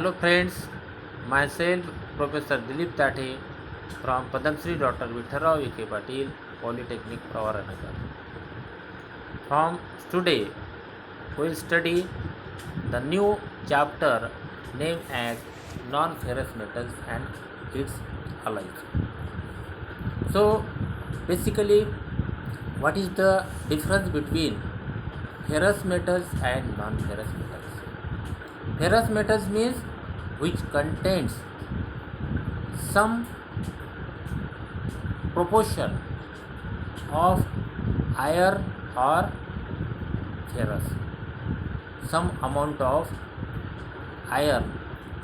Hello friends, myself Professor Dilip Tati from Padam Shri Dr. Vitharao Vikhe Patil Polytechnic Pravaranagar. From today we will study the new chapter named as non-ferrous metals and its alloys. So basically what is the difference between ferrous metals and non-ferrous metals? Ferrous metals means which contains some proportion of iron or ferrous. Some amount of iron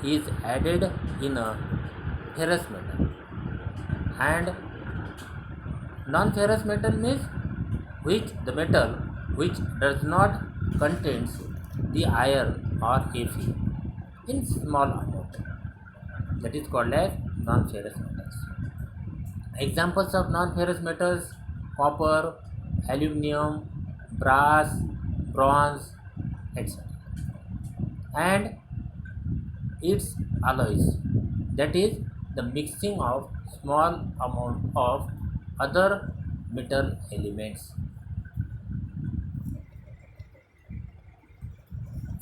is added in a ferrous metal, and non-ferrous metal means which the metal which does not contains the iron or Fe in small amount, that is called as non-ferrous metals. Examples of non-ferrous metals: copper, aluminum, brass, bronze, etc. And its alloys, that is the mixing of small amount of other metal elements.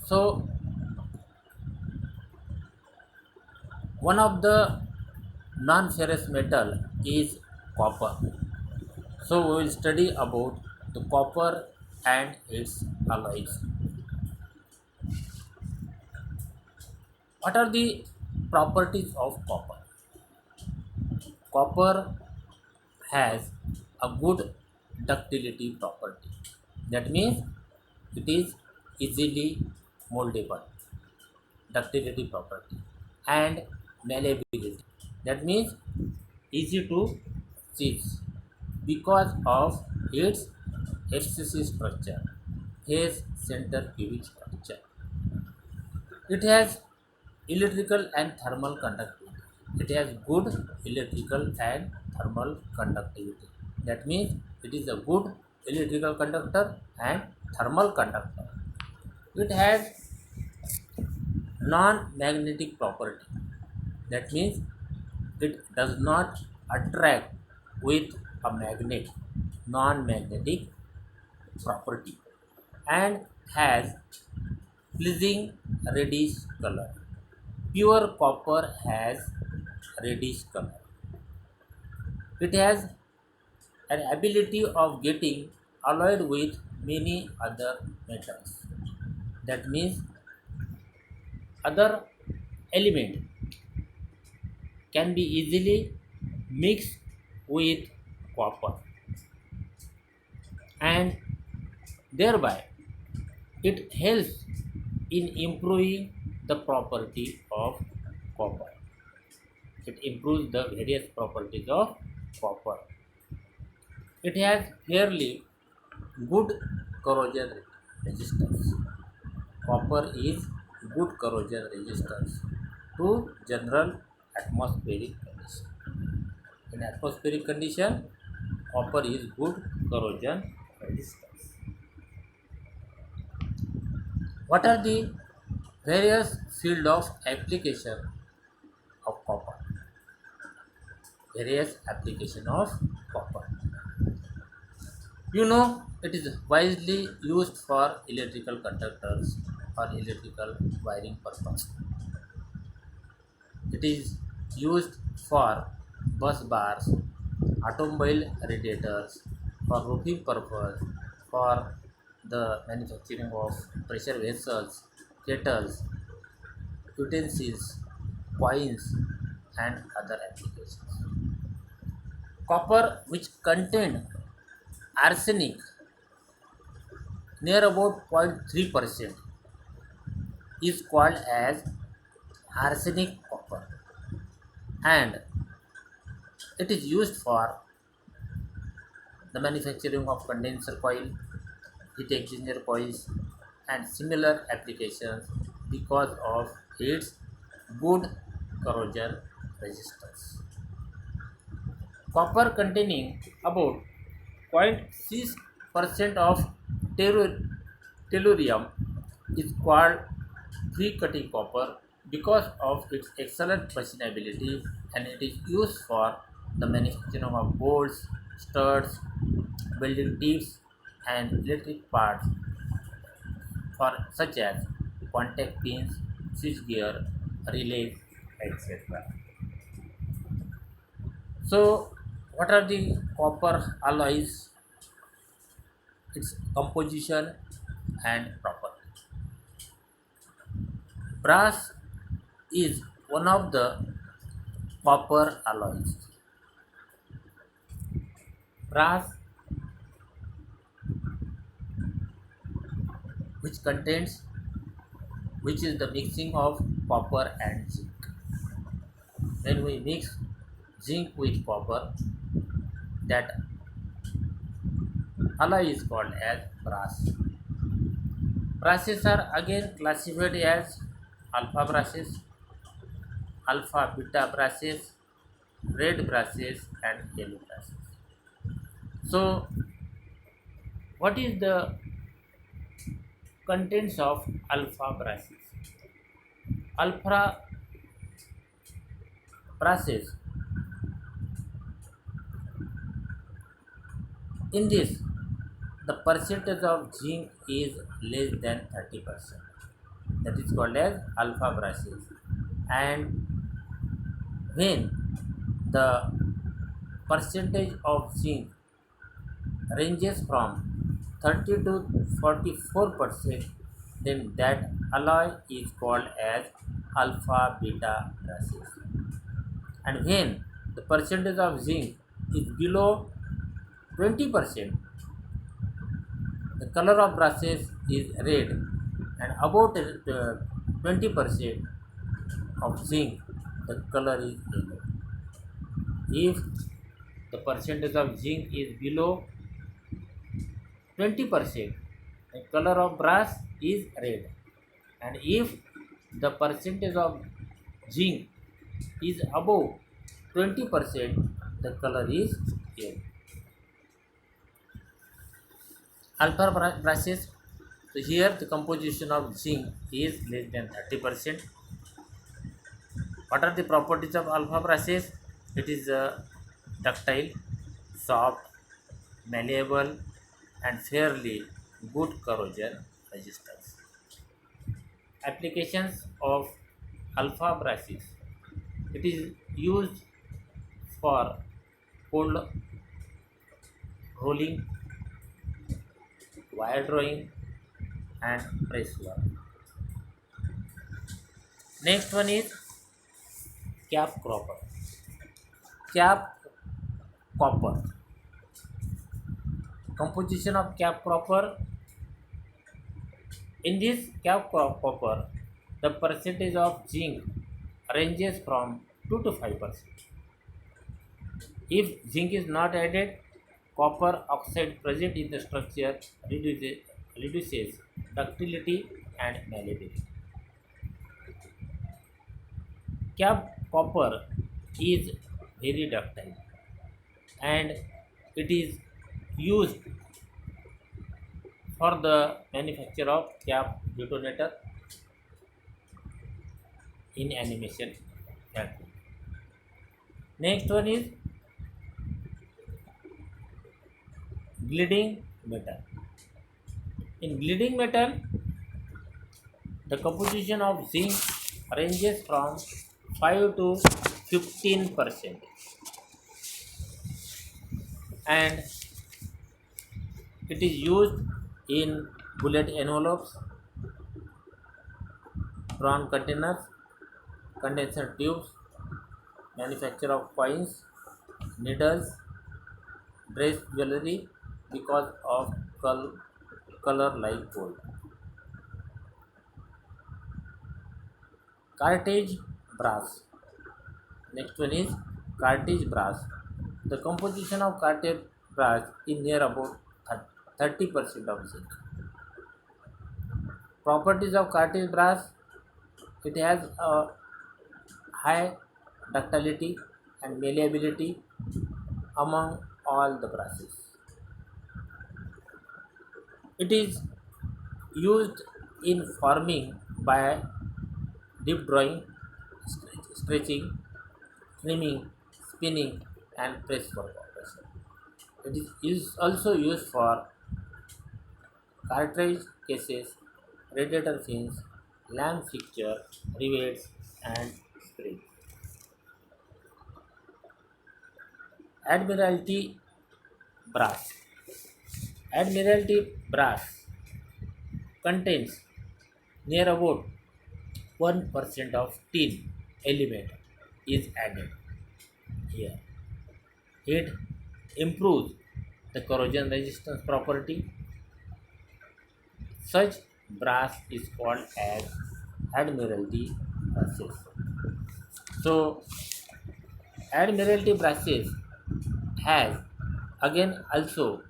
So one of the non-ferrous metal is copper. So we will study about the copper and its alloys. What are the properties of copper? Copper has a good ductility property. That means it is easily moldable. Ductility property and malleability. That means easy to seize because of its FCC structure, phase center cubic structure. It has electrical and thermal conductivity. It has good electrical and thermal conductivity. That means it is a good electrical conductor and thermal conductor. It has non-magnetic property. That means it does not attract with a magnet, non-magnetic property, and has pleasing reddish color. Pure copper has reddish color. It has an ability of getting alloyed with many other metals. That means other element can be easily mixed with copper, and thereby it helps in improving the property of copper. It improves the various properties of copper. It has fairly good corrosion resistance. Copper is good corrosion resistance to general atmospheric condition. In atmospheric condition, copper is good corrosion resistance. What are the various field of application of copper? Various application of copper. You know, it is widely used for electrical conductors or electrical wiring purpose. It is used for bus bars, automobile radiators, for roofing purpose, for the manufacturing of pressure vessels, kettles, utensils, coins, and other applications. Copper, which contain arsenic near about 0.3%, is called as arsenic copper, and it is used for the manufacturing of condenser coil, heat exchanger coils, and similar applications because of its good corrosion resistance. Copper containing about 0.6% of tellurium is called free cutting copper because of its excellent machinability, and it is used for the manufacturing of bolts, studs, building tips, and electric parts for such as contact pins, switchgear, relays, etc. So, what are the copper alloys? Its composition and property. Brass is one of the copper alloys. Brass, which contains, which is the mixing of copper and zinc. When we mix zinc with copper, that alloy is called as brass. Brasses are again classified as alpha brasses, alpha beta brasses, red brasses, and yellow brasses. So, what is the contents of alpha brasses? Alpha brasses, in this, the percentage of zinc is less than 30%. That is called as alpha brasses. And when the percentage of zinc ranges from 30 to 44%, then that alloy is called as alpha beta brasses. And when the percentage of zinc is below 20%, the color of brasses is red, and above 20% of zinc, the color is yellow. If the percentage of zinc is below 20%, the color of brass is red, and if the percentage of zinc is above 20%, the color is yellow. Alpha brasses, so here the composition of zinc is less than 30%. What are the properties of alpha brasses? It is ductile, soft, malleable, and fairly good corrosion resistance. Applications of alpha brasses. It is used for cold rolling, wire drawing, and press work. Next one is cap copper. Cap copper. Composition of cap copper. In this cap copper, the percentage of zinc ranges from 2 to 5%. If zinc is not added, copper oxide present in the structure reduces ductility and malleability. Cap copper is very ductile, and it is used for the manufacture of cap detonator in animation factory. Next one is bleeding metal. In bleeding metal, the composition of zinc ranges from 5 to 15%, and it is used in bullet envelopes, prawn containers, condenser tubes, manufacture of coins, needles, dress jewelry because of color like gold. Cartridge brass. Next one is cartridge brass. The composition of cartridge brass is near about 30% of zinc. Properties of cartridge brass: it has a high ductility and malleability among all the brasses. It is used in forming by deep drawing, stretching, trimming, spinning, and press work operation. It is also used for cartridge cases, radiator fins, lamp fixture, rivets, and springs. Admiralty brass. Admiralty brass contains near about 1% of tin element is added here. It improves the corrosion resistance property. Such brass is called as Admiralty brasses. So Admiralty brasses has again also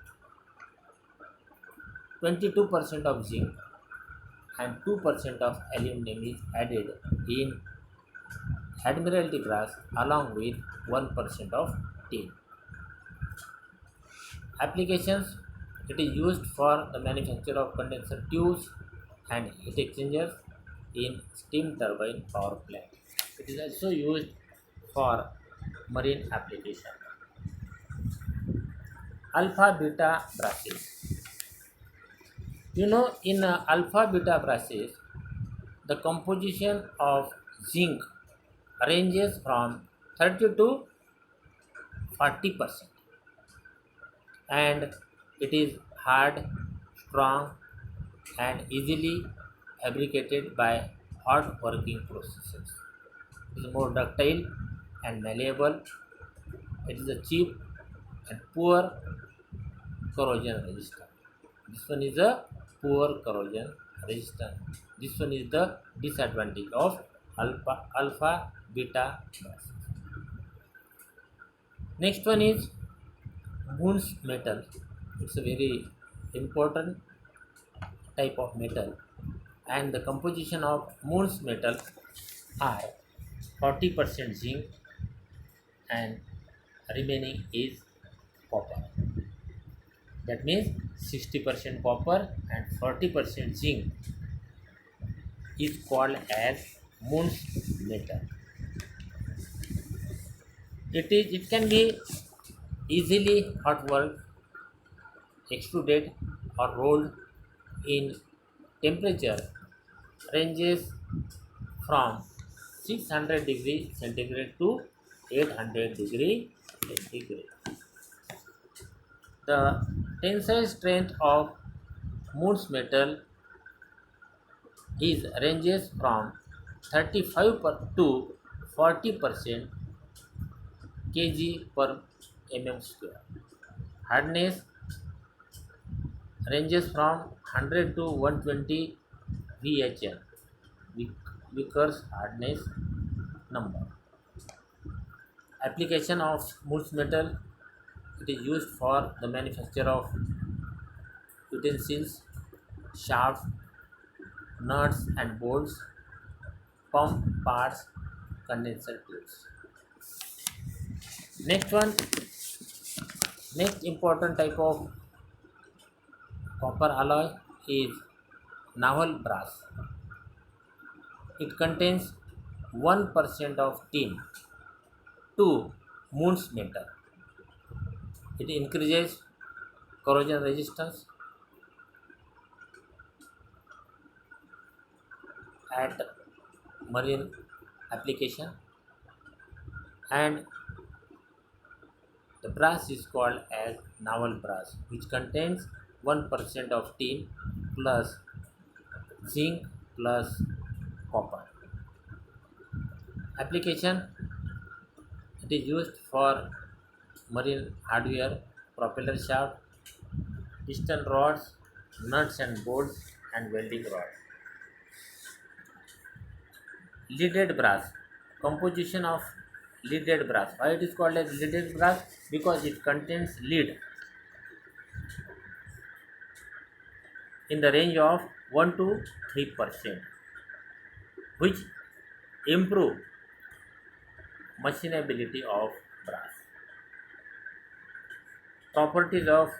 22% of zinc and 2% of aluminum is added in Admiralty brass along with 1% of tin. Applications: it is used for the manufacture of condenser tubes and heat exchangers in steam turbine power plant. It is also used for marine application. Alpha beta brasses. In alpha beta brasses, the composition of zinc ranges from 30 to 40%, and it is hard, strong, and easily fabricated by hot working processes. It is more ductile and malleable. It is a cheap and poor corrosion resistant. This one is a poor corrosion resistant. This one is the disadvantage of alpha beta brasses. Next one is Muntz metal. It's a very important type of metal, and the composition of Muntz metal are 40% zinc and remaining is copper. That means 60% copper and 40% zinc is called as Muntz metal. It can be easily hot worked, extruded, or rolled in temperature ranges from 600 degree centigrade to 800 degree centigrade. The tensile strength of Muntz metal is ranges from 35 to 40% kg per mm square. Hardness ranges from 100 to 120 VHM, Vickers hardness number. Application of Muntz metal: it is used for the manufacture of utensils, shafts, nuts and bolts, pump parts, condenser tubes. Next one, next important type of copper alloy is naval brass. It contains 1% of tin to Muntz metal. It increases corrosion resistance at marine application, and the brass is called as naval brass, which contains 1% of tin plus zinc plus copper. Application: it is used for marine hardware, propeller shaft, piston rods, nuts and bolts, and welding rods. Leaded brass. Composition of leaded brass. Why it is called as leaded brass? Because it contains lead in the range of 1 to 3%, which improve machinability of brass. Properties of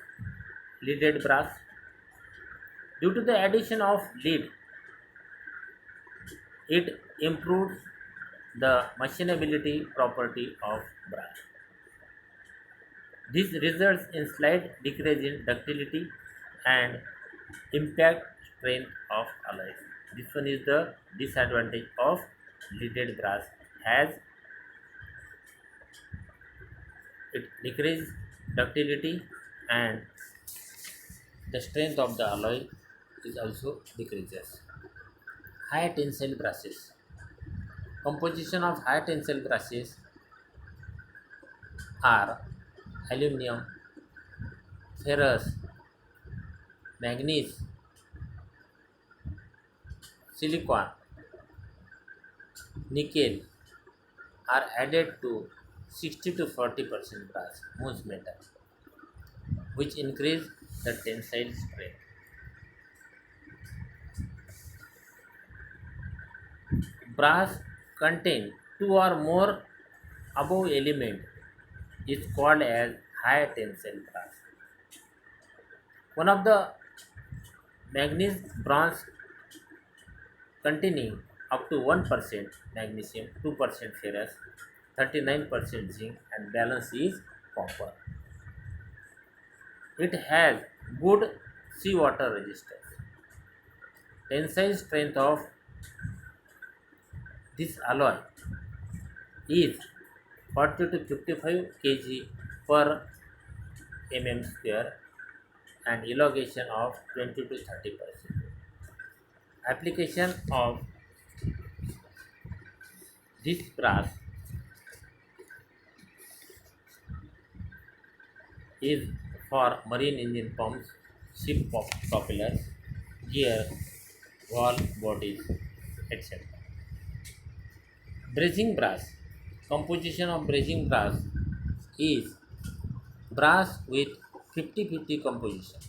leaded brass: due to the addition of lead, It improves the machinability property of brass. This results in slight decrease in ductility and impact strength of alloys. This one is the disadvantage of leaded brass, as it decreases ductility and the strength of the alloy is also decreases. High tensile brasses. Composition of high tensile brasses are aluminum, ferrous, manganese, silicon, nickel are added to 60 to 40% brass most metal, which increase the tensile strength. Brass contain two or more above element is called as high tensile brass. One of the manganese bronze containing up to 1% magnesium, 2% ferrous, 39% zinc, and balance is copper. It has good seawater resistance. Tensile strength of this alloy is 40 to 55 kg per mm square and elongation of 20 to 30%. Application of this brass is for marine engine pumps, ship propellers, gears, valve bodies, etc. Brazing brass. Composition of brazing brass is brass with 50-50 composition.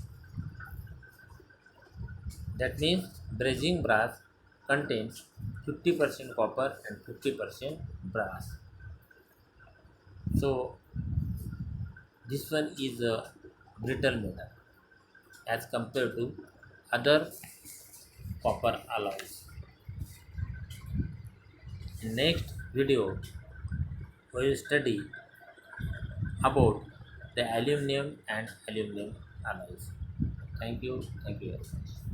That means brazing brass contains 50% copper and 50% brass. So this one is a brittle metal as compared to other copper alloys. In next video, we will study about the aluminum and aluminum alloys. Thank you very much.